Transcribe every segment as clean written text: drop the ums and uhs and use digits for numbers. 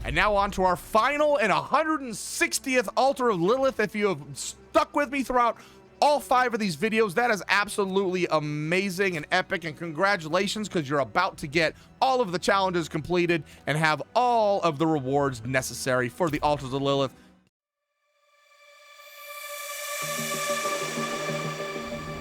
And now on to our final and 160th Altar of Lilith. If you have stuck with me throughout all 5 of these videos, that is absolutely amazing and epic, and congratulations, because you're about to get all of the challenges completed and have all of the rewards necessary for the Altars of Lilith.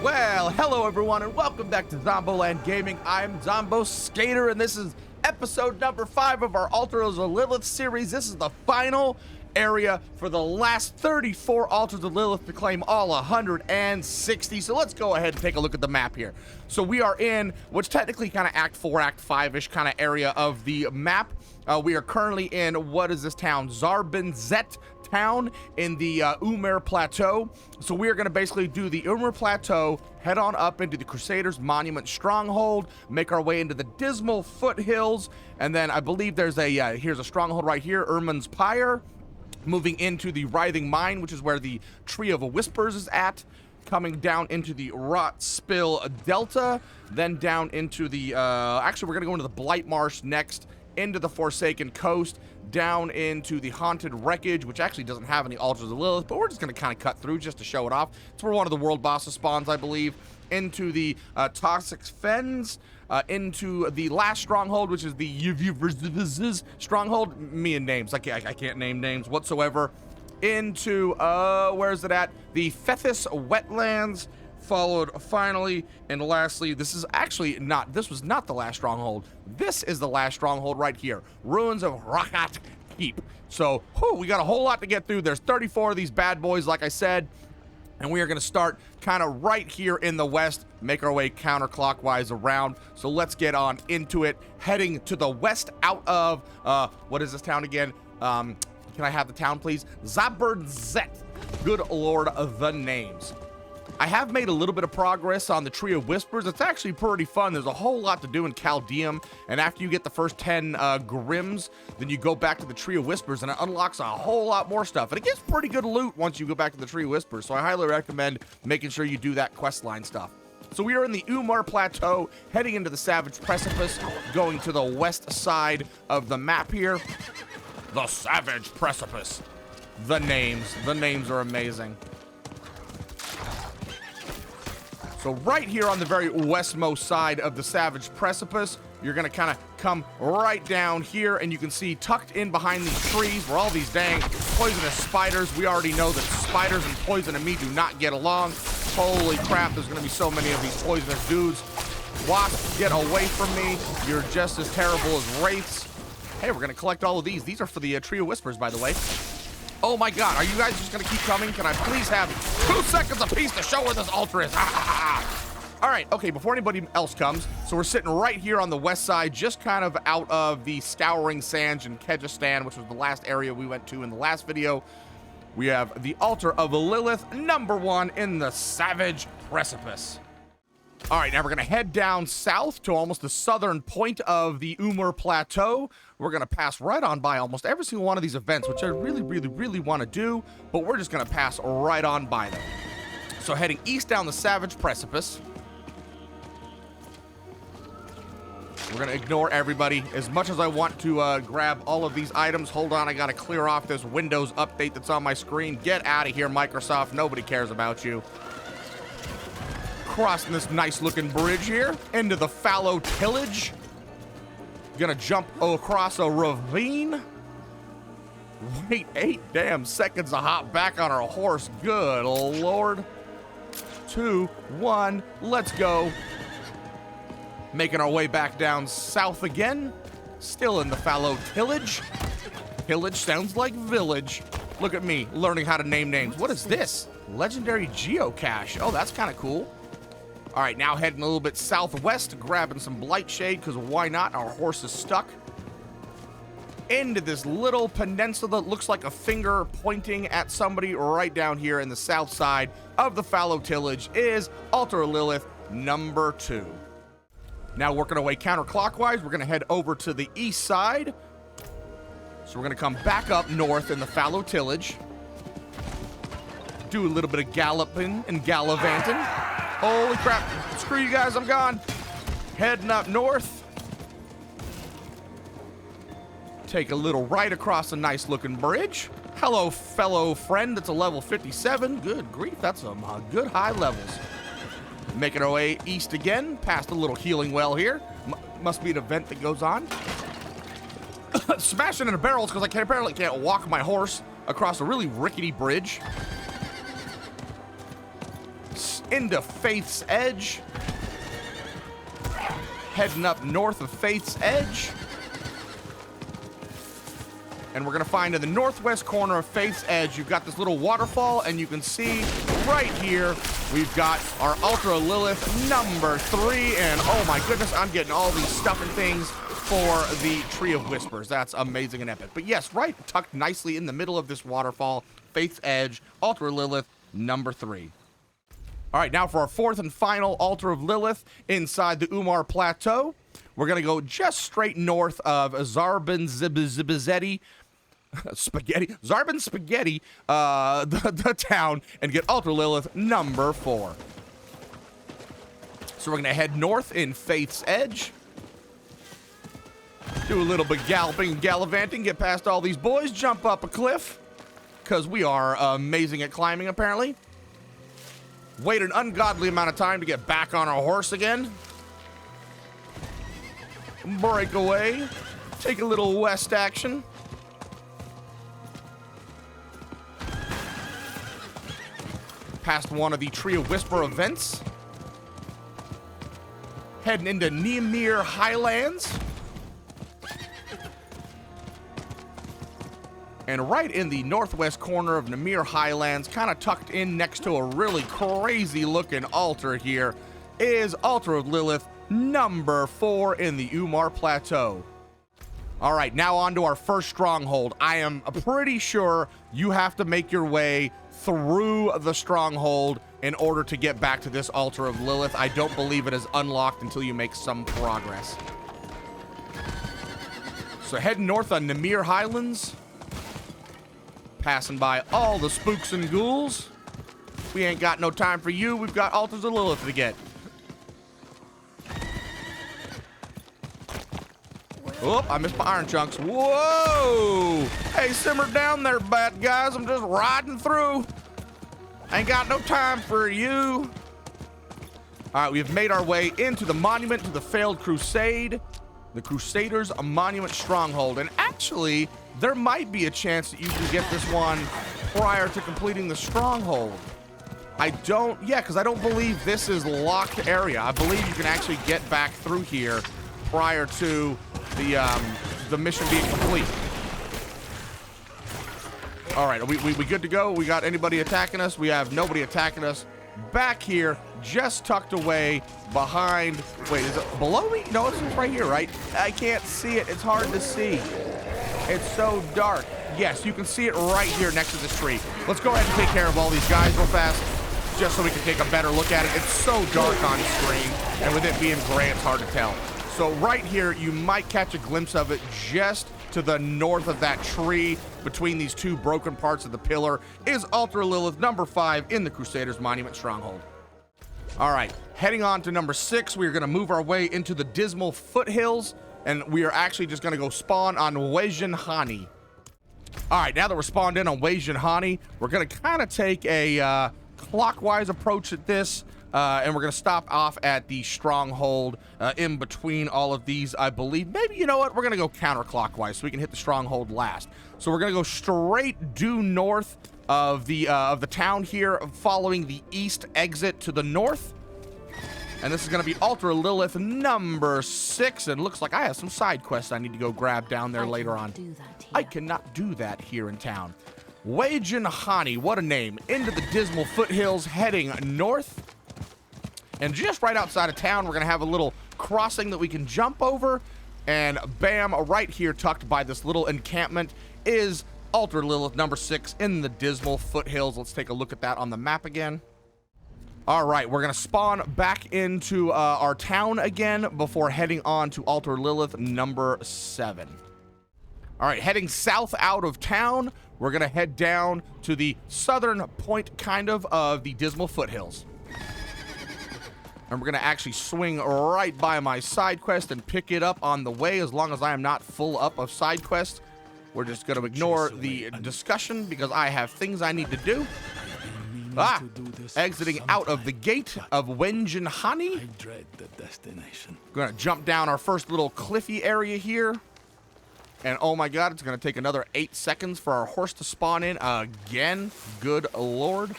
Well, hello everyone, and welcome back to ZomBo Land Gaming. I'm ZomBo Skater, and this is episode number 5 of our Altars of Lilith series. This is the final area for the last 34 Altars of Lilith to claim all 160. So let's go ahead and take a look at the map here. So we are in what's technically kind of Act 4, Act 5-ish kind of area of the map. We are currently in, what is this town? Zarbinzet town in the Umir Plateau. So we are going to basically do the Umir Plateau, head on up into the Crusaders Monument Stronghold, make our way into the Dismal Foothills, and then I believe there's a, here's a stronghold right here, Eriman's Pyre, moving into the Writhing Mine, which is where the Tree of Whispers is at, coming down into the Rotspill Delta, then down into the, actually we're going to go into the Blight Marsh next, into the Forsaken Coast, down into the Haunted Wreckage, which actually doesn't have any Altars of Lilith, but we're just going to kind of cut through just to show it off. It's where one of the world bosses spawns, I believe. Into the Toxic Fens, into the last stronghold, which is the stronghold. Me and names, I can't name names whatsoever. Into, where is it at? The Fethys Wetlands, followed finally and lastly, this was not the last stronghold. This is the last stronghold right here, Ruins of Rakat Keep. So we got a whole lot to get through. There's 34 of these bad boys, like I said, and we are going to start kind of right here in the west, make our way counterclockwise around. So let's get on into it, heading to the west out of what is this town again? Can I have the town, please? Zarbinzet. Good lord of the names. I have made a little bit of progress on the Tree of Whispers. It's actually pretty fun. There's a whole lot to do in Chaldeum, and after you get the first 10 Grims, then you go back to the Tree of Whispers, and it unlocks a whole lot more stuff. And it gets pretty good loot once you go back to the Tree of Whispers, so I highly recommend making sure you do that questline stuff. So we are in the Umir Plateau, heading into the Savage Precipice, going to the west side of the map here. The Savage Precipice. The names are amazing. So right here on the very westmost side of the Savage Precipice, you're going to kind of come right down here, and you can see tucked in behind these trees were all these dang poisonous spiders. We already know that spiders and poison and me do not get along. Holy crap, there's going to be so many of these poisonous dudes. Wasp, get away from me. You're just as terrible as wraiths. Hey, we're going to collect all of these. These are for the Tree of Whispers, by the way. Oh my god, are you guys just going to keep coming? Can I please have 2 seconds apiece to show where this altar is? All right, okay, before anybody else comes, so we're sitting right here on the west side, just kind of out of the Scouring Sands in Kyrgyzstan, which was the last area we went to in the last video. We have the Altar of Lilith, number 1 in the Savage Precipice. All right, now we're going to head down south to almost the southern point of the Umir Plateau. We're going to pass right on by almost every single one of these events, which I really want to do, but we're just going to pass right on by them. So heading east down the Savage Precipice. We're going to ignore everybody. As much as I want to grab all of these items, hold on, I got to clear off this Windows update that's on my screen. Get out of here, Microsoft. Nobody cares about you. Crossing this nice looking bridge here into the Fallow Tillage. Gonna jump across a ravine. Wait 8 damn seconds to hop back on our horse. Good lord. 2, 1, let's go. Making our way back down south again. Still in the Fallow Tillage. Tillage sounds like village. Look at me learning how to name names. What is this? Legendary geocache. Oh, that's kind of cool. All right, now heading a little bit southwest, grabbing some blight shade, because why not? Our horse is stuck. Into this little peninsula that looks like a finger pointing at somebody right down here in the south side of the Fallow Tillage is Altar of Lilith, number 2. Now working our way counterclockwise, we're going to head over to the east side. So we're going to come back up north in the Fallow Tillage. Do a little bit of galloping and gallivanting. Holy crap. Screw you guys, I'm gone. Heading up north. Take a little right across a nice looking bridge. Hello, fellow friend. That's a level 57. Good grief, that's some good high levels. Making our way east again, past a little healing well here. Must be an event that goes on. Smashing into barrels because I apparently can't walk my horse across a really rickety bridge. Into Faith's Edge. Heading up north of Faith's Edge. And we're gonna find in the northwest corner of Faith's Edge, you've got this little waterfall, and you can see right here, we've got our Ultra Lilith number 3, and oh my goodness, I'm getting all these stuff and things for the Tree of Whispers. That's amazing and epic. But yes, right tucked nicely in the middle of this waterfall, Faith's Edge, Ultra Lilith number 3. All right, now for our fourth and final Altar of Lilith inside the Umir Plateau. We're gonna go just straight north of Zarbin Spaghetti, the town, and get Ultra Lilith number 4. So we're gonna head north in Faith's Edge. Do a little bit galloping and gallivanting, get past all these boys, jump up a cliff, because we are amazing at climbing apparently. Wait an ungodly amount of time to get back on our horse again. Break away, take a little west action. Past one of the Tree of Whisper events. Heading into Nymyr Highlands. And right in the northwest corner of Nymyr Highlands, kind of tucked in next to a really crazy looking altar here, is Altar of Lilith number 4 in the Umir Plateau. All right, now on to our first stronghold. I am pretty sure you have to make your way through the stronghold in order to get back to this Altar of Lilith. I don't believe it is unlocked until you make some progress. So heading north on Nymyr Highlands, passing by all the spooks and ghouls. We ain't got no time for you. We've got Altars of Lilith to get. Oh, I missed my iron chunks. Whoa! Hey, simmer down there, bad guys. I'm just riding through. Ain't got no time for you. All right, we've made our way into the monument to the failed crusade. The Crusaders, a monument stronghold. And actually, there might be a chance that you can get this one prior to completing the stronghold. Because I don't believe this is locked area. I believe you can actually get back through here prior to the mission being complete. All right, are we good to go? We got anybody attacking us? We have nobody attacking us. Back here, just tucked away behind. Wait, is it below me? No, it's right here, right? I can't see it. It's hard to see. It's so dark. Yes, you can see it right here next to this tree. Let's go ahead and take care of all these guys real fast, just so we can take a better look at it. It's so dark on screen, and with it being gray, it's hard to tell. So right here, you might catch a glimpse of it just to the north of that tree, between these two broken parts of the pillar, is Altar of Lilith number 5 in the Crusaders Monument Stronghold. All right, heading on to number 6, we're gonna move our way into the Dismal Foothills, and we are actually just gonna go spawn on Hani. All right, now that we're spawned in on Hani, we're gonna kind of take a clockwise approach at this, and we're gonna stop off at the stronghold in between all of these, I believe. Maybe, you know what, we're gonna go counterclockwise so we can hit the stronghold last. So we're gonna go straight due north of the town here, following the east exit to the north. And this is gonna be Altar of Lilith number 6, and looks like I have some side quests I need to go grab down there later on. I cannot do that here in town. Hani, what a name. Into the Dismal Foothills, heading north. And just right outside of town, we're gonna have a little crossing that we can jump over, and bam, right here tucked by this little encampment is Altar of Lilith number 6 in the Dismal Foothills. Let's take a look at that on the map again. All right, we're gonna spawn back into our town again before heading on to Altar of Lilith number 7. All right, heading south out of town, we're gonna head down to the southern point of the Dismal Foothills. And we're gonna actually swing right by my side quest and pick it up on the way, as long as I am not full up of side quests. We're just going to ignore the discussion because I have things I need to do. Exiting out of the gate of Wengenhani. I dread the destination. We're going to jump down our first little cliffy area here. And oh my god, it's going to take another 8 seconds for our horse to spawn in again. Good lord.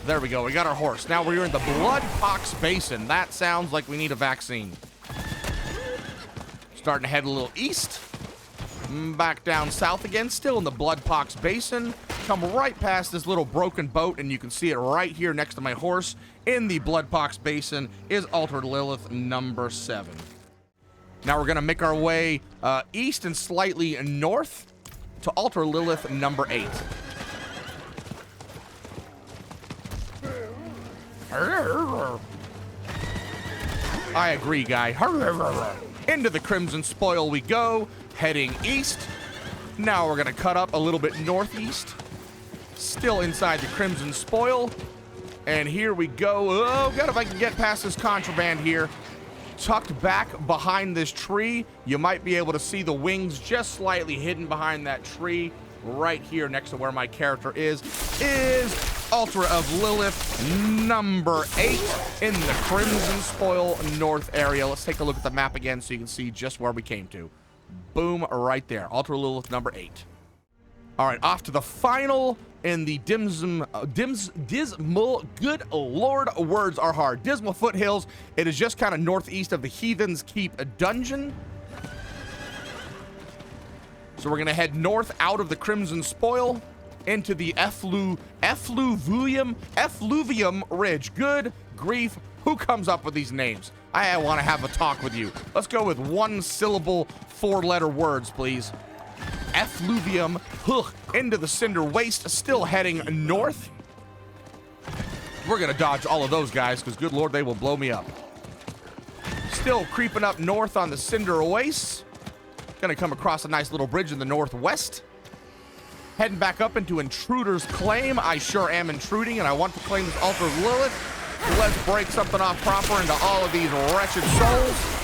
There we go. We got our horse. Now we're in the Bloodpox Basin. That sounds like we need a vaccine. Starting to head a little east. Back down south again. Still in the Bloodpox Basin. Come right past this little broken boat, and you can see it right here next to my horse. In the Bloodpox Basin is Altered Lilith number 7. Now we're going to make our way east and slightly north to Altered Lilith number 8. I agree, guy. Into the Crimson Spoil we go, heading east. Now we're going to cut up a little bit northeast. Still inside the Crimson Spoil. And here we go. Oh, God, if I can get past this contraband here. Tucked back behind this tree. You might be able to see the wings just slightly hidden behind that tree. Right here next to where my character is Altar of Lilith number 8 in the Crimson Spoil North area. Let's take a look at the map again so you can see just where we came to. Boom, right there. Altar of Lilith number 8. All right, off to the final in the Dismal, good lord, words are hard. Dismal Foothills. It is just kind of northeast of the Heathen's Keep dungeon. So we're going to head north out of the Crimson Spoil into the Effluvium Ridge. Good grief. Who comes up with these names? I want to have a talk with you. Let's go with 1-syllable, 4-letter words, please. Effluvium, into the Cinder Waste, still heading north. We're going to dodge all of those guys because, good lord, they will blow me up. Still creeping up north on the Cinder Waste. Going to come across a nice little bridge in the northwest. Heading back up into Intruders Claim. I sure am intruding, and I want to claim this Altar of Lilith. Let's break something off proper into all of these wretched souls.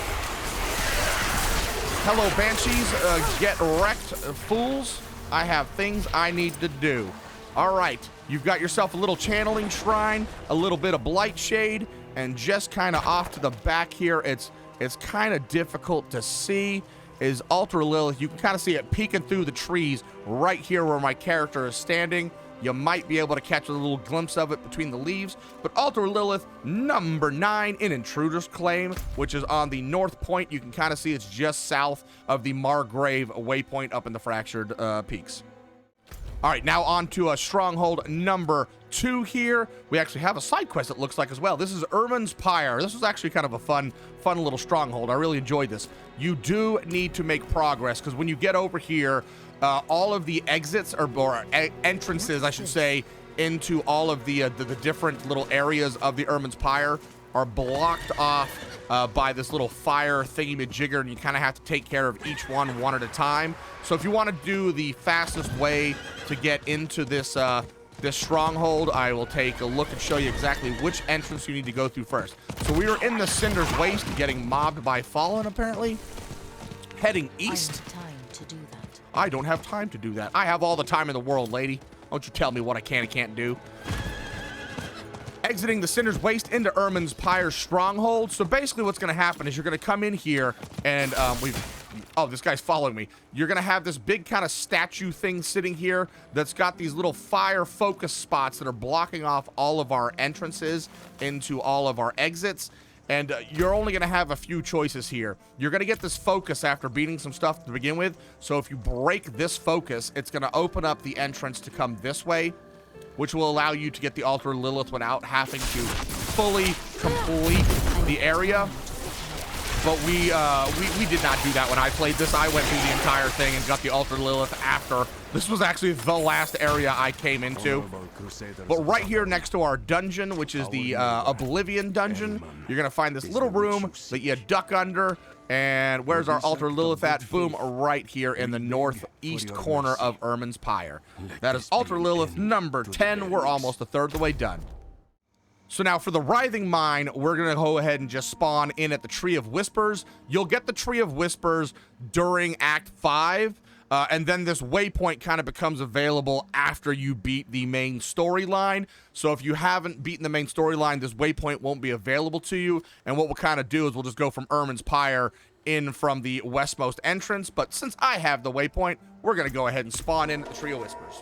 Hello, Banshees. Get wrecked, fools. I have things I need to do. All right. You've got yourself a little channeling shrine, a little bit of blight shade, and just kind of off to the back here, it's kind of difficult to see, is Altar Lilith. You can kind of see it peeking through the trees right here where my character is standing. You might be able to catch a little glimpse of it between the leaves. But Altar Lilith number 9 in Intruders Claim, which is on the north point. You can kind of see it's just south of the Margrave waypoint up in the Fractured Peaks. All right, now on to Stronghold number 2 here. We actually have a side quest, it looks like, as well. This is Eriman's Pyre. This was actually kind of a fun little stronghold. I really enjoyed this. You do need to make progress, because when you get over here, all of the exits, or entrances, I should say, into all of the different little areas of the Eriman's Pyre are blocked off by this little fire thingy-majigger, and you kind of have to take care of each one at a time. So if you want to do the fastest way to get into this this stronghold, I will take a look and show you exactly which entrance you need to go through first. So we are in the Cinder's Waste, getting mobbed by Fallen, apparently. Heading east. I don't have time to do that. I have all the time in the world, lady. Don't you tell me what I can and can't do. Exiting the Cinder's Waste into Eriman's Pyre Stronghold. So basically what's going to happen is you're going to come in here and oh, this guy's following me. You're going to have this big kind of statue thing sitting here that's got these little fire focus spots that are blocking off all of our entrances into all of our exits. And you're only going to have a few choices here. You're going to get this focus after beating some stuff to begin with. So if you break this focus, it's going to open up the entrance to come this way, which will allow you to get the Altar of Lilith without having to fully complete the area. But we did not do that when I played this. I went through the entire thing and got the Altar of Lilith after. This was actually the last area I came into. But right here next to our dungeon, which is the Oblivion dungeon, you're going to find this little room that you duck under. And where's our Altar of Lilith at? Boom, right here in the northeast corner of Eriman's Pyre. That is Altar of Lilith number 10. We're almost a third of the way done. So now for the Writhing Mine, we're going to go ahead and just spawn in at the Tree of Whispers. You'll get the Tree of Whispers during Act 5. And then this waypoint kind of becomes available after you beat the main storyline. So if you haven't beaten the main storyline, this waypoint won't be available to you. And what we'll kind of do is we'll just go from Eriman's Pyre in from the westmost entrance. But since I have the waypoint, we're going to go ahead and spawn in the Tree of Whispers.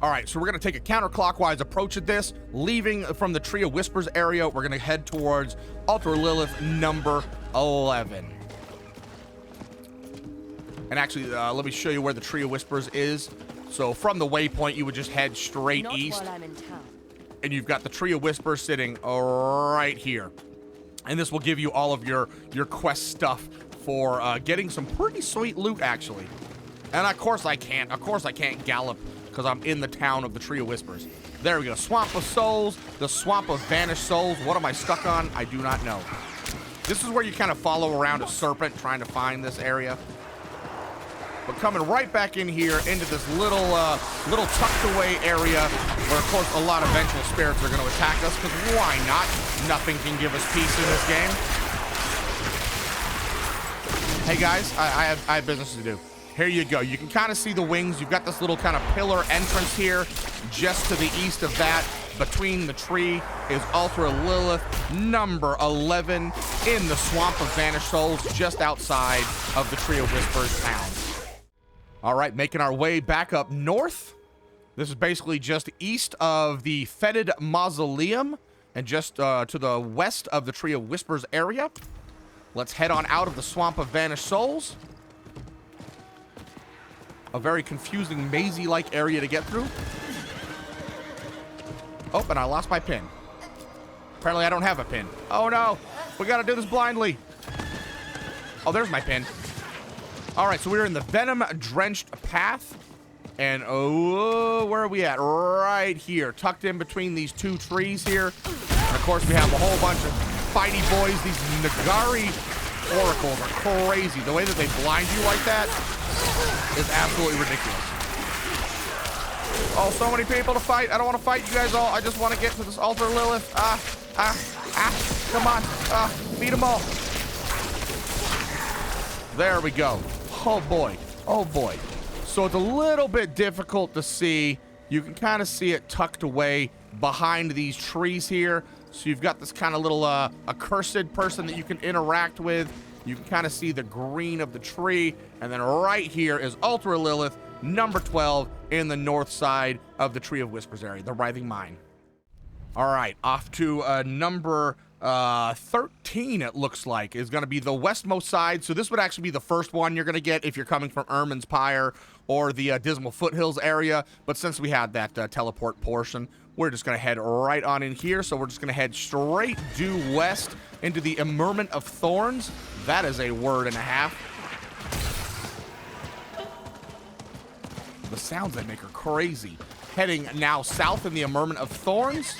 All right, so we're going to take a counterclockwise approach at this. Leaving from the Tree of Whispers area, we're going to head towards Altar Lilith number 11. And actually, let me show you where the Tree of Whispers is. So from the waypoint, you would just head straight east. While I'm in town. And you've got the Tree of Whispers sitting right here. And this will give you all of your quest stuff for getting some pretty sweet loot, actually. And of course I can't gallop because I'm in the town of the Tree of Whispers. There we go. Swamp of Souls, the Swamp of Vanished Souls. What am I stuck on? I do not know. This is where you kind of follow around a serpent trying to find this area. But coming right back in here into this little tucked away area where, of course, a lot of vengeful spirits are going to attack us, because why not? Nothing can give us peace in this game. Hey guys, I have business to do. Here you go. You can kind of see the wings. You've got this little kind of pillar entrance here. Just to the east of that, between the tree, is Altar Lilith number 11 in the Swamp of Vanished Souls, just outside of the Tree of Whispers town. All right, making our way back up north. This is basically just east of the Fetid Mausoleum and just to the west of the Tree of Whispers area. Let's head on out of the Swamp of Vanished Souls. A very confusing, mazy-like area to get through. Oh, and I lost my pin. Apparently I don't have a pin. Oh no, we gotta do this blindly. Oh, there's my pin. All right, so we're in the Venom Drenched path. And oh, where are we at? Right here, tucked in between these two trees here. And of course, we have a whole bunch of fighty boys. These Nagari oracles are crazy. The way that they blind you like that is absolutely ridiculous. Oh, so many people to fight. I don't want to fight you guys all. I just want to get to this Altar Lilith. Come on. Beat them all. There we go. Oh boy. Oh boy. So it's a little bit difficult to see. You can kind of see it tucked away behind these trees here. So you've got this kind of little accursed person that you can interact with. You can kind of see the green of the tree. And then right here is Altar Lilith number 12 in the north side of the Tree of Whispers area, the Writhing Mine. All right, off to number 13, it looks like, is going to be the westmost side. So this would actually be the first one you're going to get if you're coming from Eriman's Pyre or the Dismal Foothills area. But since we had that teleport portion, we're just going to head right on in here. So we're just going to head straight due west into the Immerment of Thorns. That is a word and a half. The sounds they make are crazy. Heading now south in the Immerment of Thorns.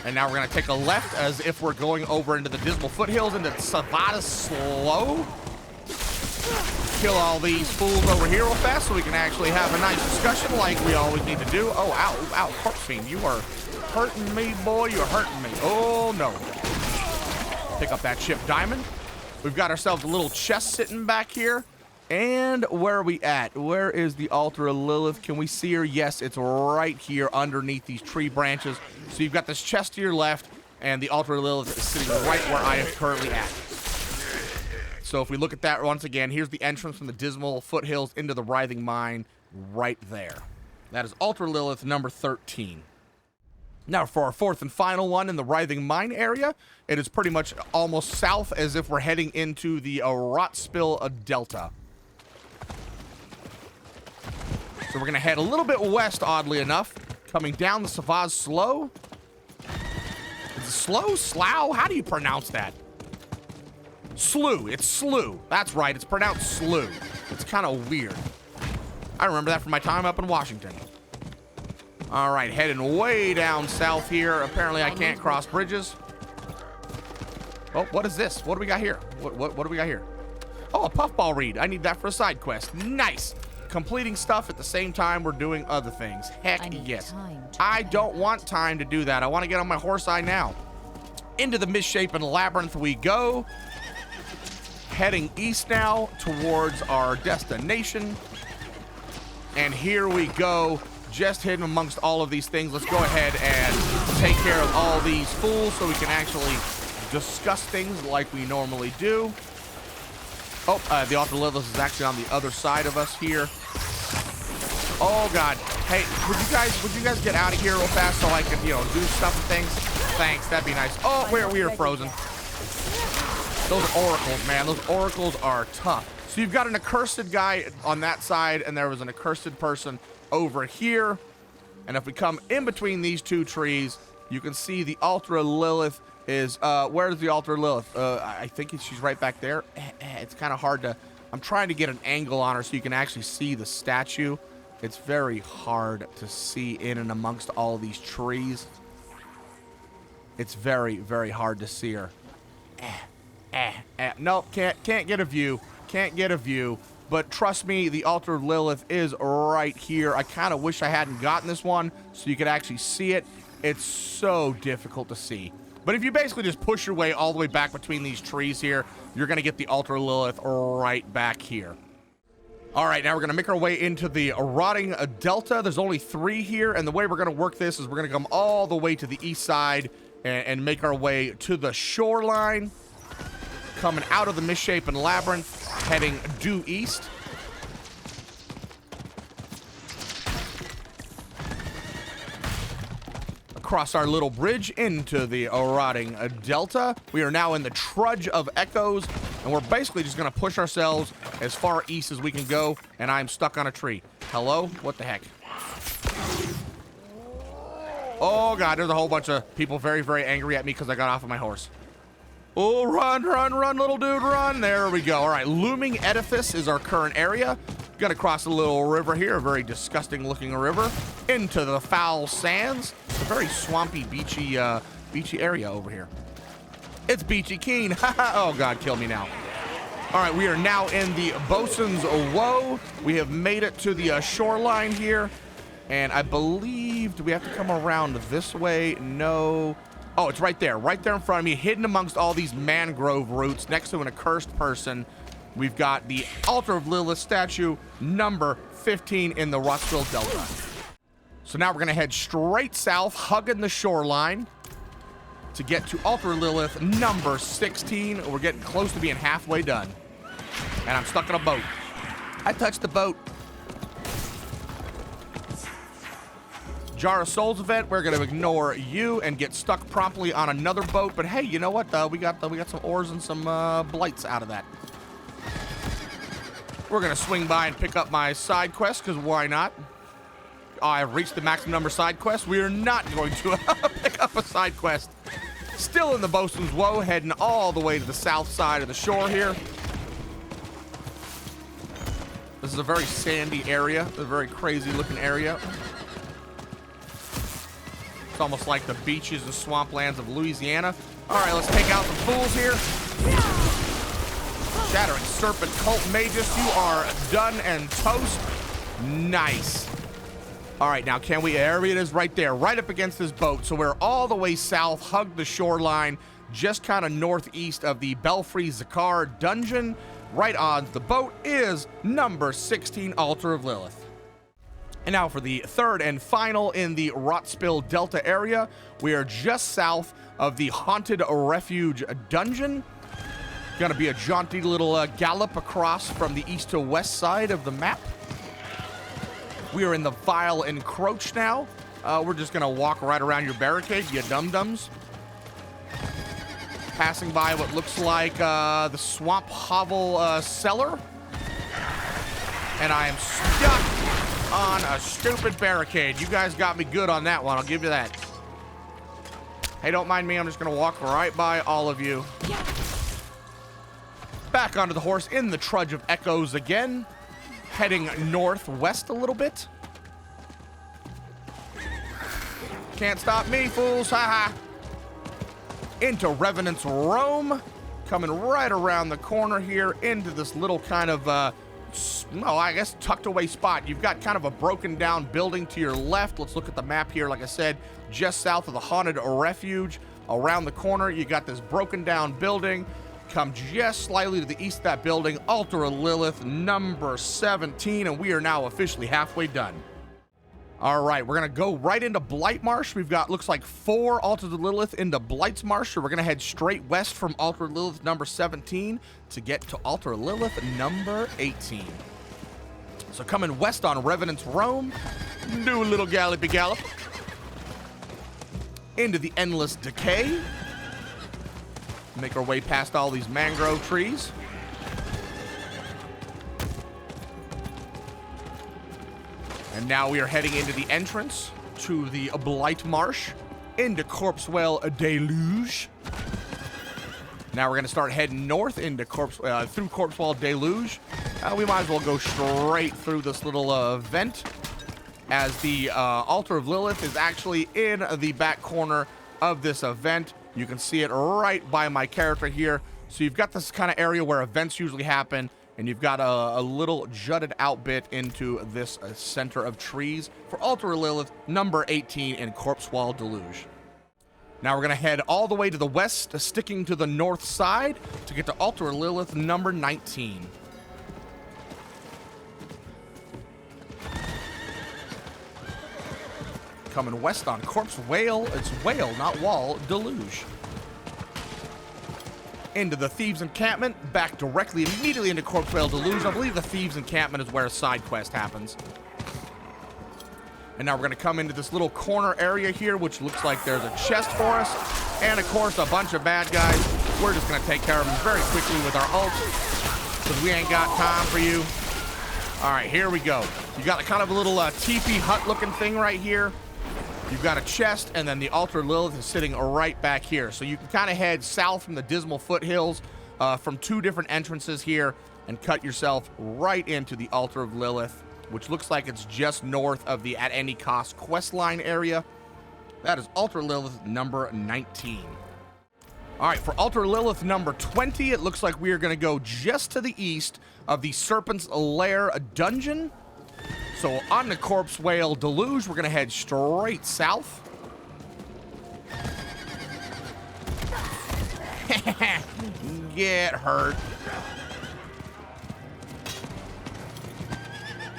And now we're going to take a left as if we're going over into the Dismal Foothills into Tsava Slough. Kill all these fools over here real fast so we can actually have a nice discussion like we always need to do. Oh, ow, ow, Corpse Fiend, you are hurting me, boy. You're hurting me. Oh, no. Pick up that chip diamond. We've got ourselves a little chest sitting back here. And where are we at? Where is the Altar of Lilith? Can we see her? Yes, it's right here underneath these tree branches. So you've got this chest to your left, and the Altar of Lilith is sitting right where I am currently at. So if we look at that once again, here's the entrance from the Dismal Foothills into the Writhing Mine right there. That is Altar Lilith number 13. Now for our fourth and final one in the Writhing Mine area, it is pretty much almost south as if we're heading into the Rotspill Delta. So we're going to head a little bit west, oddly enough, coming down the Tsava Slough. Is it Slough? Slough? How do you pronounce that? Slough. It's Slough. That's right. It's pronounced Slough. It's kind of weird. I remember that from my time up in Washington. All right, heading way down south here. Apparently, I can't cross bridges. Oh, what is this? What do we got here? What do we got here? Oh, a puffball reed. I need that for a side quest. Nice. Completing stuff at the same time we're doing other things. Heck yes. I don't want time to do that. I want to get on my horse eye now. Into the misshapen labyrinth we go. heading east now towards our destination. And here we go, just hidden amongst all of these things. Let's go ahead and take care of all these fools so we can actually discuss things like we normally do. Oh, the Altar Lilith is actually on the other side of us here. Oh God! Hey, would you guys get out of here real fast so I can, you know, do stuff and things? Thanks, that'd be nice. Oh, we are frozen. Those oracles, man, those oracles are tough. So you've got an accursed guy on that side, and there was an accursed person over here. And if we come in between these two trees, you can see the Altar Lilith is, where's the Altar Lilith? I think she's right back there. It's kind of hard to, I'm trying to get an angle on her so you can actually see the statue. It's very hard to see in and amongst all these trees. It's very, very hard to see her. Nope, can't get a view. Can't get a view. But trust me, the Altar Lilith is right here. I kind of wish I hadn't gotten this one so you could actually see it. It's so difficult to see. But if you basically just push your way all the way back between these trees here, you're going to get the Altar Lilith right back here. All right, now we're going to make our way into the Rotting Delta. There's only 3 here, and the way we're going to work this is we're going to come all the way to the east side and make our way to the shoreline, coming out of the misshapen labyrinth, heading due east. Across our little bridge into the Rotting Delta. We are now in the Trudge of Echoes, and we're basically just going to push ourselves as far east as we can go, and I'm stuck on a tree. Hello? What the heck? Oh, God, there's a whole bunch of people very, very angry at me because I got off of my horse. Oh, run, run, run, little dude, run. There we go. All right, Looming Edifice is our current area. Gonna cross a little river here, a very disgusting looking river, into the Foul Sands. It's a very swampy, beachy area over here. It's Beachy Keen. Oh God, kill me now. All right, we are now in the Bosun's Woe. We have made it to the shoreline here. And I believe, do we have to come around this way? No. Oh, it's right there in front of me, hidden amongst all these mangrove roots next to an accursed person. We've got the Altar of Lilith statue, number 15 in the Rotspill Delta. So now we're going to head straight south, hugging the shoreline to get to Altar of Lilith, number 16. We're getting close to being halfway done. And I'm stuck in a boat. I touched the boat. Jar of Souls event, we're going to ignore you and get stuck promptly on another boat. But hey, you know what? We got some ores and some blights out of that. We're going to swing by and pick up my side quest, because why not? I've reached the maximum number of side quests. We are not going to pick up a side quest. Still in the Bosun's Woe, heading all the way to the south side of the shore here. This is a very sandy area, a very crazy looking area. It's almost like the beaches and swamplands of Louisiana. All right, let's take out some fools here. Shattering Serpent Cult Magus, you are done and toast. Nice. All right, now can we, there it is right there, right up against this boat. So we're all the way south, hug the shoreline, just kind of northeast of the Belfry Zakar dungeon. Right on the boat is number 16, Altar of Lilith. And now for the third and final in the Rotspill Delta area, we are just south of the Haunted Refuge dungeon. Gonna be a jaunty little gallop across from the east to west side of the map. We are in the Vile Encroach now. We're just gonna walk right around your barricade, you dum-dums. Passing by what looks like the Swamp Hovel cellar. And I am stuck on a stupid barricade. You guys got me good on that one, I'll give you that. Hey, don't mind me, I'm just gonna walk right by all of you. Back onto the horse in the Trudge of Echoes again. Heading northwest a little bit. Can't stop me, fools, haha. Into Revenant's Rome. Coming right around the corner here into this little kind of, well, I guess tucked away spot. You've got kind of a broken down building to your left. Let's look at the map here. Like I said, just south of the Haunted Refuge. Around the corner, you got this broken down building. come just slightly to the east of that building, Altar of Lilith number 17, and we are now officially halfway done. All right, we're gonna go right into Blightmarsh. We've got, looks like 4 Altars of Lilith into Blightmarsh, so we're gonna head straight west from Altar of Lilith number 17 to get to Altar of Lilith number 18. So coming west on Revenant's Roam, do a little gallopy gallop into the Endless Decay. Make our way past all these mangrove trees. And now we are heading into the entrance to the Blightmarsh, into Corpsewell Deluge. Now we're going to start heading north into through Corpsewell Deluge. We might as well go straight through this little vent, as the Altar of Lilith is actually in the back corner of this event. You can see it right by my character here. So you've got this kind of area where events usually happen, and you've got a little jutted out bit into this center of trees for Altar of Lilith number 18 in Corpsewell Deluge. Now we're going to head all the way to the west, sticking to the north side to get to Altar of Lilith number 19. Coming west on Corpsewell, it's Whale, not Wall, Deluge. Into the Thieves' Encampment, back directly, immediately into Corpsewell Deluge. I believe the Thieves' Encampment is where a side quest happens. And now we're going to come into this little corner area here, which looks like there's a chest for us. And, of course, a bunch of bad guys. We're just going to take care of them very quickly with our ults, because we ain't got time for you. All right, here we go. You got kind of a little teepee hut-looking thing right here. You've got a chest, and then the Altar of Lilith is sitting right back here. So you can kind of head south from the Dismal Foothills from 2 different entrances here and cut yourself right into the Altar of Lilith, which looks like it's just north of the At Any Cost questline area. That is Altar of Lilith number 19. All right, for Altar of Lilith number 20, it looks like we are going to go just to the east of the Serpent's Lair dungeon. So on the Corpsewell Deluge, we're going to head straight south. Get hurt.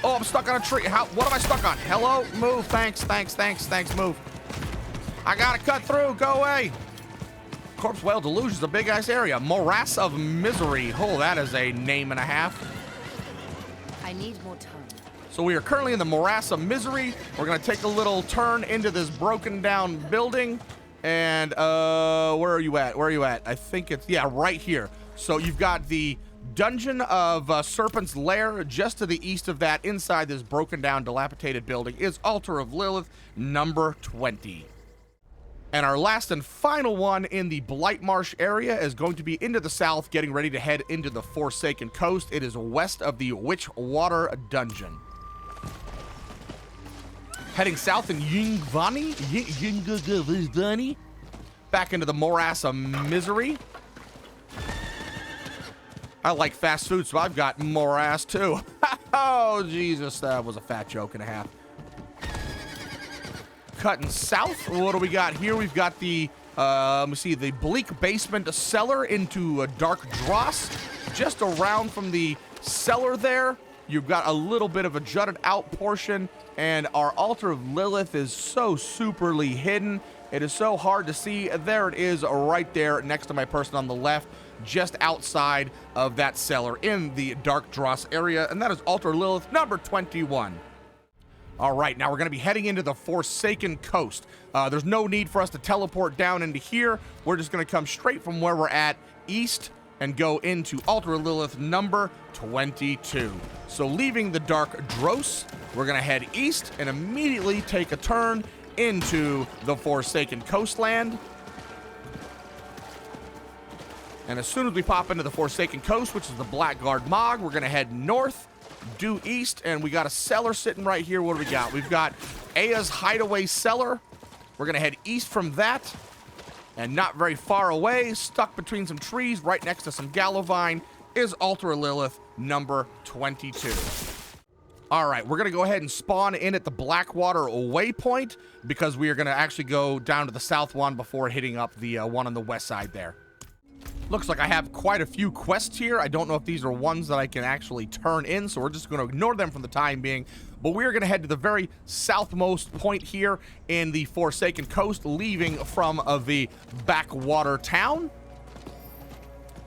Oh, I'm stuck on a tree. What am I stuck on? Hello? Move. Thanks, move. I got to cut through. Go away. Corpsewell Deluge is a big-ass area. Morass of Misery. Oh, that is a name and a half. I need more time. So we are currently in the Morass of Misery. We're going to take a little turn into this broken down building. And where are you at? I think it's, yeah, right here. So you've got the Dungeon of Serpent's Lair just to the east of that. Inside this broken down, dilapidated building is Altar of Lilith number 20. And our last and final one in the Blightmarsh area is going to be into the south, getting ready to head into the Forsaken Coast. It is west of the Witchwater Dungeon. Heading south in Yingvani, back into the Morass of Misery. I like fast food, so I've got Morass too. Oh, Jesus, that was a fat joke and a half. Cutting south, what do we got here? We've got the, let me see, the Bleak Basement Cellar into Dark Dross. Just around from the cellar there, you've got a little bit of a jutted out portion, and our Altar of Lilith is so superly hidden. It is so hard to see. There it is right there next to my person on the left, just outside of that cellar in the Dark Dross area, and that is Altar of Lilith number 21. All right, now we're going to be heading into the Forsaken Coast. There's no need for us to teleport down into here. We're just going to come straight from where we're at east and go into Altar of Lilith number 22. So leaving the Dark Dross, we're going to head east and immediately take a turn into the Forsaken Coastland. And as soon as we pop into the Forsaken Coast, which is the Blackguard Mog, we're going to head north, due east, and we got a cellar sitting right here. What do we got? We've got Aya's Hideaway Cellar. We're going to head east from that, and not very far away, stuck between some trees, right next to some Gallovine, is Altar of Lilith number 22. All right, we're going to go ahead and spawn in at the Blackwater Waypoint, because we are going to actually go down to the south one before hitting up the one on the west side there. Looks like I have quite a few quests here. I don't know if these are ones that I can actually turn in, so we're just going to ignore them for the time being. But we're going to head to the very southmost point here in the Forsaken Coast, leaving from the backwater town.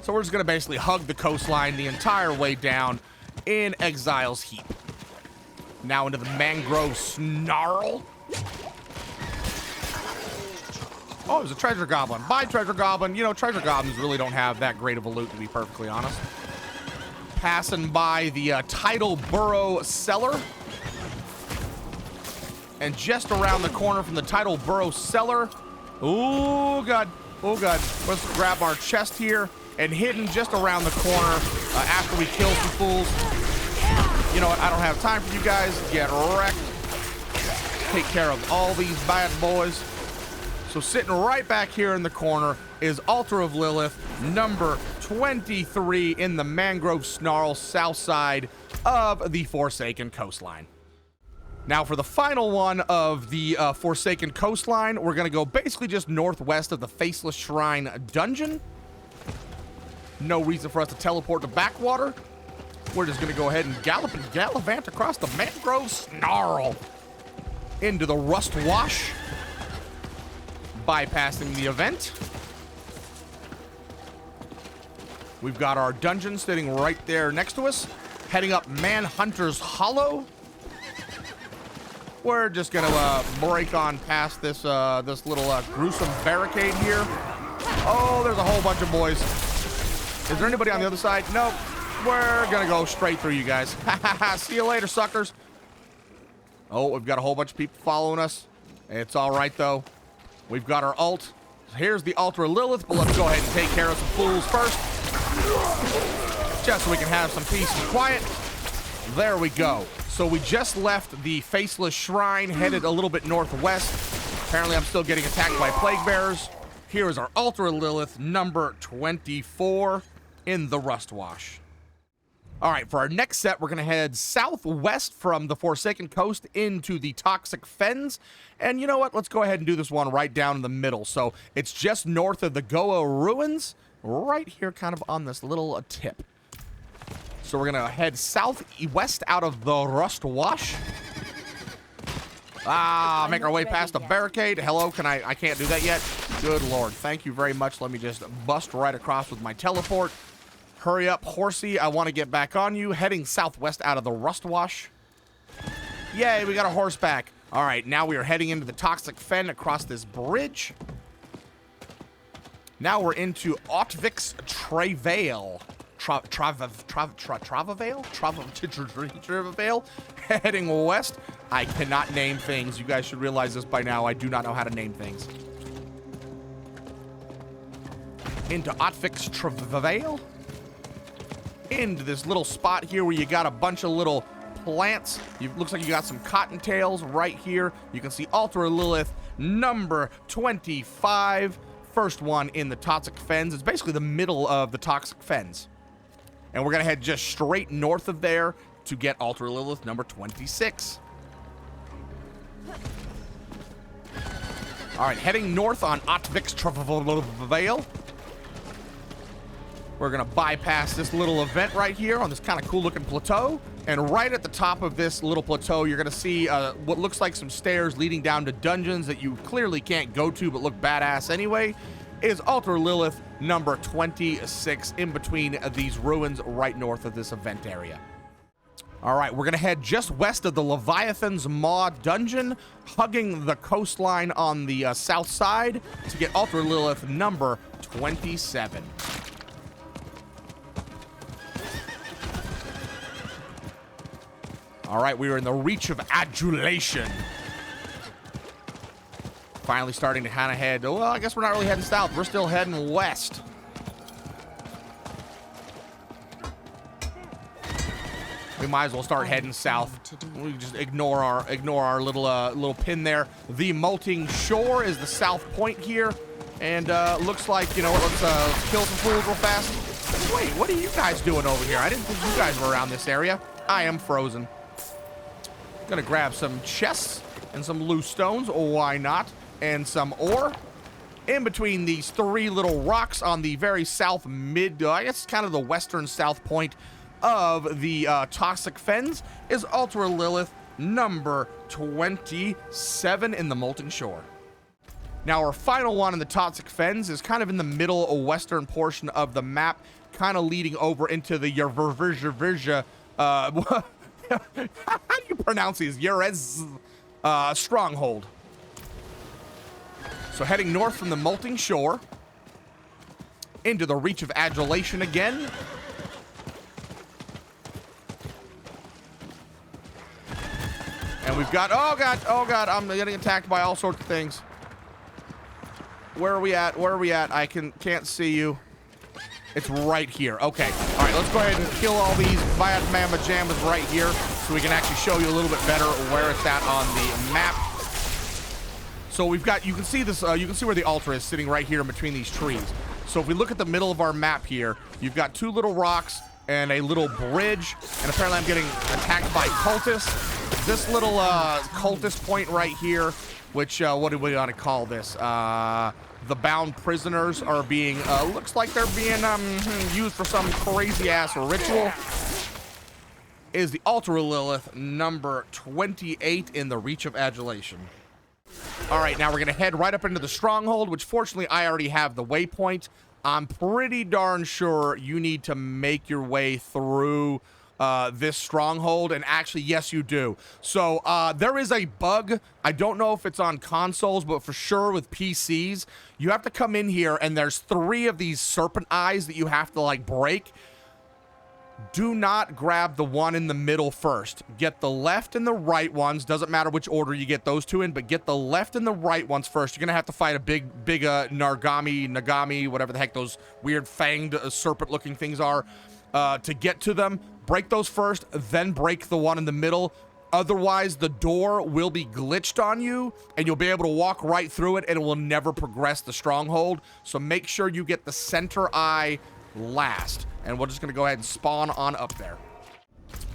So we're just going to basically hug the coastline the entire way down in Exile's Heap. Now into the Mangrove Snarl. Oh, there's a treasure goblin. Bye, treasure goblin. You know, treasure goblins really don't have that great of a loot, to be perfectly honest. Passing by the Tidal Burrow Cellar. And just around the corner from the Tidal Burrow Cellar. Oh, God. Oh, God. Let's grab our chest here. And hidden just around the corner after we kill some fools. You know what? I don't have time for you guys. Get wrecked. Take care of all these bad boys. So sitting right back here in the corner is Altar of Lilith, number 23 in the Mangrove Snarl, south side of the Forsaken Coastline. Now for the final one of the Forsaken Coastline, we're going to go basically just northwest of the Faceless Shrine dungeon. No reason for us to teleport to backwater. We're just going to go ahead and gallivant across the Mangrove Snarl into the Rust Wash, bypassing the event. We've got our dungeon sitting right there next to us. Heading up Manhunter's Hollow. We're just gonna break on past this this little gruesome barricade here. Oh, there's a whole bunch of boys. Is there anybody on the other side? Nope. We're gonna go straight through you guys. See you later, suckers. Oh, we've got a whole bunch of people following us. It's all right though. We've got our ult. Here's the Altar of Lilith, but let's go ahead and take care of some fools first. Just so we can have some peace and quiet. There we go. So we just left the Faceless Shrine, headed a little bit northwest. Apparently I'm still getting attacked by Plague Bearers. Here is our Altar of Lilith, number 24 in the Rust Wash. All right, for our next set, we're going to head southwest from the Forsaken Coast into the Toxic Fens. And you know what? Let's go ahead and do this one right down in the middle. So it's just north of the Goa Ruins, right here kind of on this little tip. So we're going to head southwest out of the Rust Wash. Make our way past the barricade. Hello, I can't do that yet. Good Lord. Thank you very much. Let me just bust right across with my teleport. Hurry up, horsey. I want to get back on you. Heading southwest out of the Rust Wash. Yay, we got a horseback. All right, now we are heading into the Toxic Fen across this bridge. Now we're into Otvik's Travail. Travail? Heading west. I cannot name things. You guys should realize this by now. I do not know how to name things. Into Otvik's Travail. Into this little spot here where you got a bunch of little plants. Looks like you got some cottontails right here. You can see Altar of Lilith, number 25. First one in the Toxic Fens. It's basically the middle of the Toxic Fens. And we're going to head just straight north of there to get Altar of Lilith, number 26. All right, heading north on Otvik's Travail. We're going to bypass this little event right here on this kind of cool looking plateau. And right at the top of this little plateau, you're going to see what looks like some stairs leading down to dungeons that you clearly can't go to but look badass anyway. Is Altar of Lilith, number 26, in between these ruins right north of this event area. All right, we're going to head just west of the Leviathan's Maw dungeon, hugging the coastline on the south side to get Altar of Lilith, number 27. All right, we are in the reach of adulation. Finally starting to kind of head, well, I guess we're not really heading south. We're still heading west. We might as well start heading south. We just ignore our little pin there. The Molting Shore is the south point here. And looks like, you know what, let's kill some fools real fast. Wait, what are you guys doing over here? I didn't think you guys were around this area. I am frozen. Gonna grab some chests and some loose stones, or why not, and some ore. in between these three little rocks on the very south mid, I guess kind of the western south point of the Toxic Fens, is Altar of Lilith number 27 in the Molten Shore. Now, our final one in the Toxic Fens is kind of in the middle western portion of the map, kind of leading over into the Yerverja, how do you pronounce these? Yerez Stronghold. So heading north from the Molten Shore into the Reach of Adulation again. And we've got, oh god, I'm getting attacked by all sorts of things. Where are we at? Where are we at? I can't see you. It's right here. Okay. All right, let's go ahead and kill all these bad mamma jammas right here so we can actually show you a little bit better where it's at on the map. So we've got, you can see this, you can see where the altar is sitting right here in between these trees. So if we look at the middle of our map here, you've got two little rocks and a little bridge, and apparently I'm getting attacked by cultists. This little cultist point right here, which, what do we want to call this? The bound prisoners are being, looks like they're being used for some crazy-ass ritual, is the Altar of Lilith, number 28 in the Reach of Adulation. All right, now we're going to head right up into the Stronghold, which fortunately I already have the waypoint. I'm pretty darn sure you need to make your way through this Stronghold, and actually, yes, you do. So there is a bug. I don't know if it's on consoles, but for sure with PCs, you have to come in here, and there's 3 of these serpent eyes that you have to, like, break. Do not grab the one in the middle first. Get the left and the right ones. Doesn't matter which order you get those two in, but get the left and the right ones first. You're going to have to fight a big Nagami, whatever the heck those weird fanged serpent-looking things are, to get to them. Break those first, then break the one in the middle. Otherwise, the door will be glitched on you, and you'll be able to walk right through it, and it will never progress the Stronghold. So make sure you get the center eye last. And we're just going to go ahead and spawn on up there.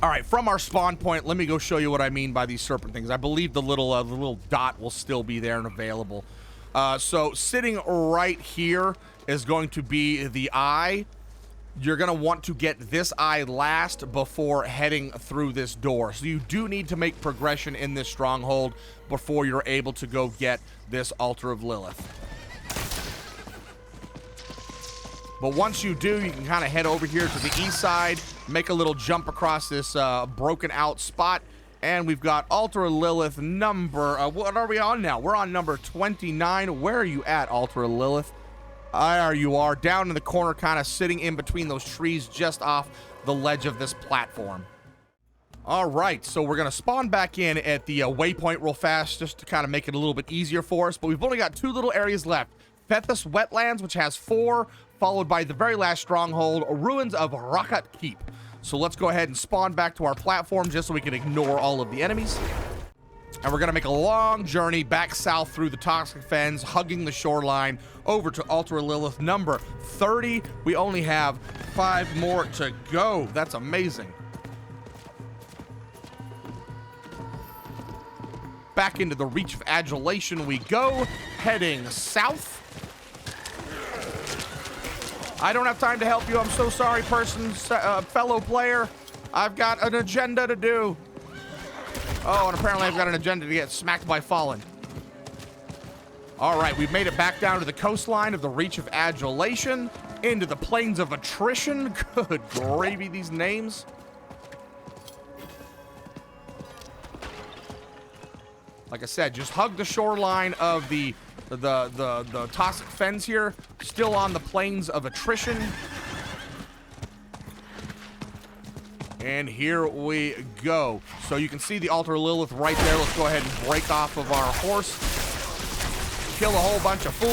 All right, from our spawn point, let me go show you what I mean by these serpent things. I believe the little dot will still be there and available. So sitting right here is going to be the eye. You're going to want to get this eye last before heading through this door. So you do need to make progression in this Stronghold before you're able to go get this Altar of Lilith. But once you do, you can kind of head over here to the east side, make a little jump across this broken out spot, and we've got Altar of Lilith number, what are we on now? We're on number 29. Where are you at, Altar of Lilith? There you are, down in the corner, kind of sitting in between those trees just off the ledge of this platform. All right, so we're going to spawn back in at the waypoint real fast just to kind of make it a little bit easier for us, but we've only got 2 little areas left. Fethus Wetlands, which has 4, followed by the very last stronghold, Ruins of Rakat Keep. So let's go ahead and spawn back to our platform just so we can ignore all of the enemies. And we're going to make a long journey back south through the Toxic Fens, hugging the shoreline, over to Altar of Lilith number 30. We only have 5 more to go. That's amazing. Back into the Reach of Adulation we go, heading south. I don't have time to help you. I'm so sorry, fellow player. I've got an agenda to do. Oh, and apparently I've got an agenda to get smacked by Fallen. All right, we've made it back down to the coastline of the Reach of Adulation, into the Plains of Attrition. Good gravy, these names. Like I said, just hug the shoreline of the Toxic Fens here, still on the Plains of Attrition. And here we go. So you can see the Altar of Lilith right there. Let's go ahead and break off of our horse. Kill a whole bunch of fools.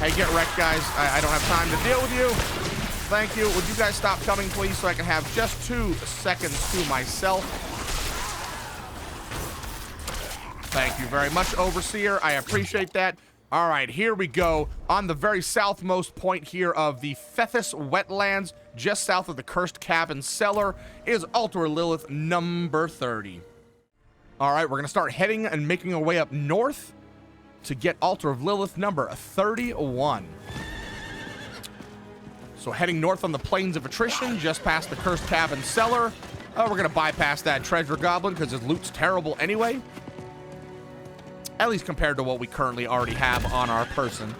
Hey, get wrecked, guys. I don't have time to deal with you. Thank you. Would you guys stop coming, please, so I can have just 2 seconds to myself? Thank you very much, Overseer. I appreciate that. All right, here we go. On the very southmost point here of the Fethus Wetlands, just south of the Cursed Cabin Cellar, is Altar of Lilith number 30. All right, we're going to start heading and making our way up north to get Altar of Lilith number 31. So heading north on the Plains of Attrition, just past the Cursed Cabin Cellar. We're going to bypass that Treasure Goblin because his loot's terrible anyway. At least compared to what we currently already have on our person.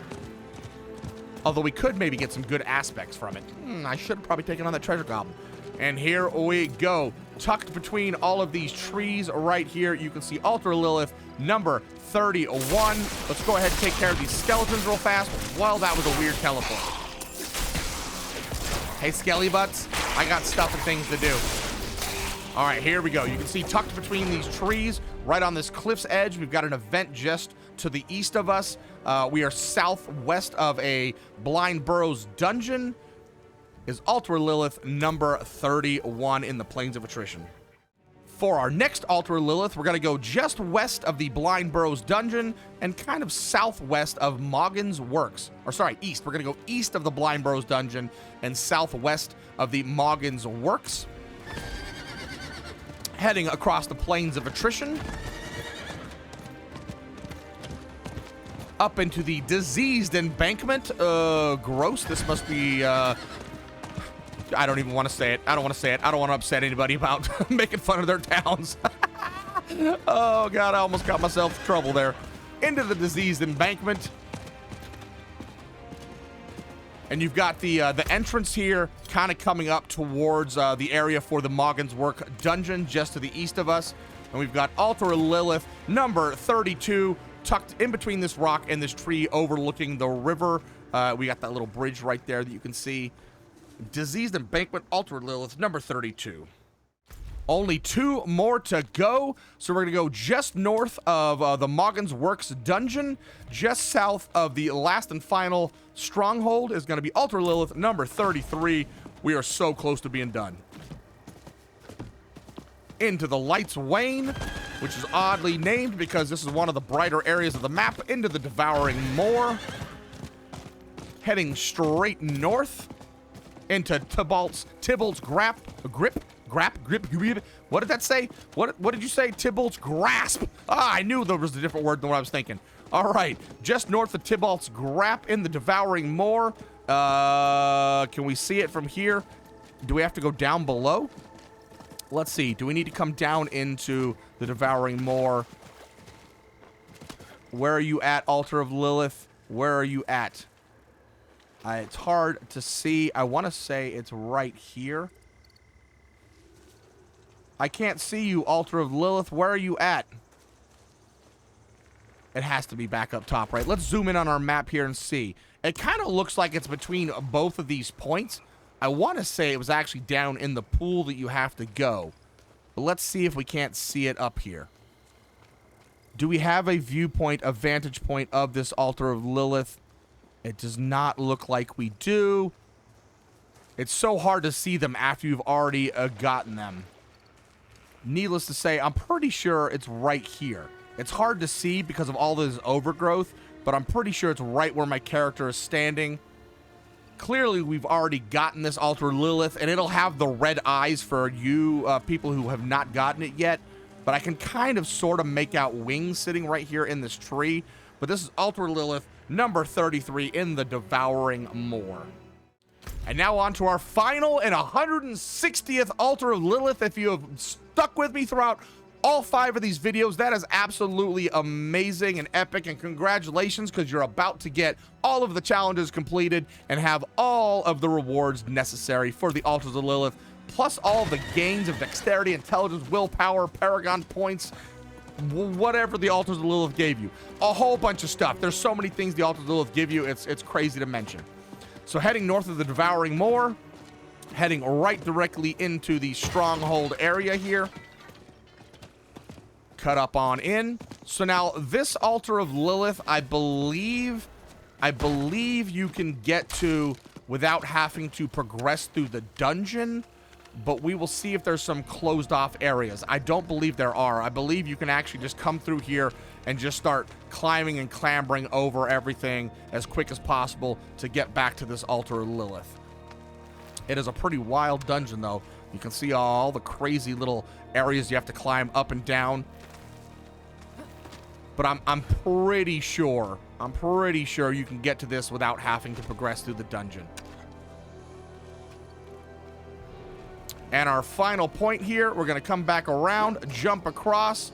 Although we could maybe get some good aspects from it. I should have probably taken on that Treasure Goblin. And here we go. Tucked between all of these trees right here, you can see Altar of Lilith number 31. Let's go ahead and take care of these skeletons real fast. Well, that was a weird teleport. Hey, Skelly Butts, I got stuff and things to do. All right, here we go. You can see tucked between these trees, right on this cliff's edge, we've got an event just to the east of us. We are southwest of a Blind Burrows dungeon. Is Altar of Lilith number 31 in the Plains of Attrition. For our next Altar of Lilith, we're going to go just west of the Blind Burrows dungeon and kind of southwest of Moggin's Works. Or sorry, east. We're going to go east of the Blind Burrows dungeon and southwest of the Moggin's Works. Heading across the Plains of Attrition. Up into the Diseased Embankment. Gross. This must be... I don't even want to say it. I don't want to say it. I don't want to upset anybody about making fun of their towns. Oh, God, I almost got myself in trouble there. Into the Diseased Embankment. And you've got the entrance here kind of coming up towards the area for the Moggin's Work dungeon just to the east of us. And we've got Altar of Lilith number 32 tucked in between this rock and this tree overlooking the river. We got that little bridge right there that you can see. Diseased Embankment, Altar of Lilith number 32. Only 2 more to go. So we're going to go just north of the Moggin's Works dungeon. Just south of the last and final Stronghold is going to be Altar of Lilith number 33. We are so close to being done. Into the Light's Wane, which is oddly named because this is one of the brighter areas of the map. Into the Devouring Moor. Heading straight north. Into Tybalt's Grip. What did that say? What did you say? Tybalt's Grasp. I knew there was a different word than what I was thinking. All right, just north of Tybalt's Grap in the Devouring Moor. Can we see it from here? Do we have to go down below? Let's see. Do we need to come down into the Devouring Moor? Where are you at, Altar of Lilith? Where are you at? It's hard to see. I want to say it's right here. I can't see you, Altar of Lilith. Where are you at? It has to be back up top, right? Let's zoom in on our map here and see. It kind of looks like it's between both of these points. I want to say it was actually down in the pool that you have to go. But let's see if we can't see it up here. Do we have a viewpoint, a vantage point of this Altar of Lilith? It does not look like we do. It's so hard to see them after you've already gotten them. Needless to say, I'm pretty sure it's right here. It's hard to see because of all this overgrowth, but I'm pretty sure it's right where my character is standing. Clearly, we've already gotten this Altar of Lilith, and it'll have the red eyes for you people who have not gotten it yet. But I can kind of sort of make out wings sitting right here in this tree. But this is Altar of Lilith number 33 in the Devouring Moor. And now on to our final and 160th Altar of Lilith. If you have stuck with me throughout all 5 of these videos, that is absolutely amazing and epic, and congratulations, because you're about to get all of the challenges completed and have all of the rewards necessary for the Altars of Lilith, plus all of the gains of dexterity, intelligence, willpower, paragon points, whatever the Altars of Lilith gave you. A whole bunch of stuff. There's so many things the Altars of Lilith give you, it's crazy to mention. So heading north of the Devouring Moor, heading right directly into the Stronghold area here. Cut up on in. So now this Altar of Lilith, I believe you can get to without having to progress through the dungeon, but we will see if there's some closed off areas. I don't believe there are. I believe you can actually just come through here and just start climbing and clambering over everything as quick as possible to get back to this Altar of Lilith. It is a pretty wild dungeon, though. You can see all the crazy little areas you have to climb up and down. but I'm pretty sure you can get to this without having to progress through the dungeon. And our final point here, we're going to come back around, jump across,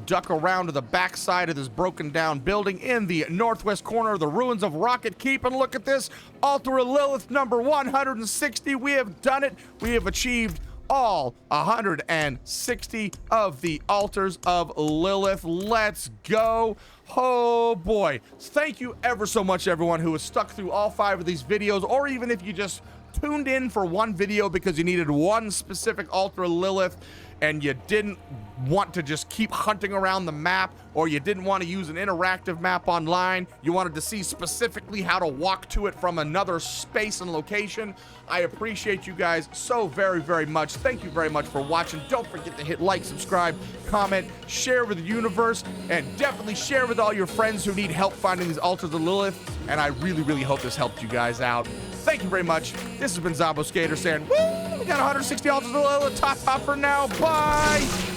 duck around to the backside of this broken down building in the northwest corner of the ruins of Rocket Keep. And look at this, Altar of Lilith number 160. We have done it. We have achieved all 160 of the altars of Lilith. Let's go. Oh boy. Thank you ever so much, everyone who has stuck through all 5 of these videos, or even if you just tuned in for one video because you needed one specific altar of Lilith and you didn't want to just keep hunting around the map, or you didn't want to use an interactive map online, you wanted to see specifically how to walk to it from another space and location. I appreciate you guys so very, very much. Thank you very much for watching. Don't forget to hit like, subscribe, comment, share with the universe, and definitely share with all your friends who need help finding these altars of Lilith. And I really, really hope this helped you guys out. Thank you very much. This has been ZomBo Skater saying, woo, we got 160 altars of Lilith. Top for now. Bye.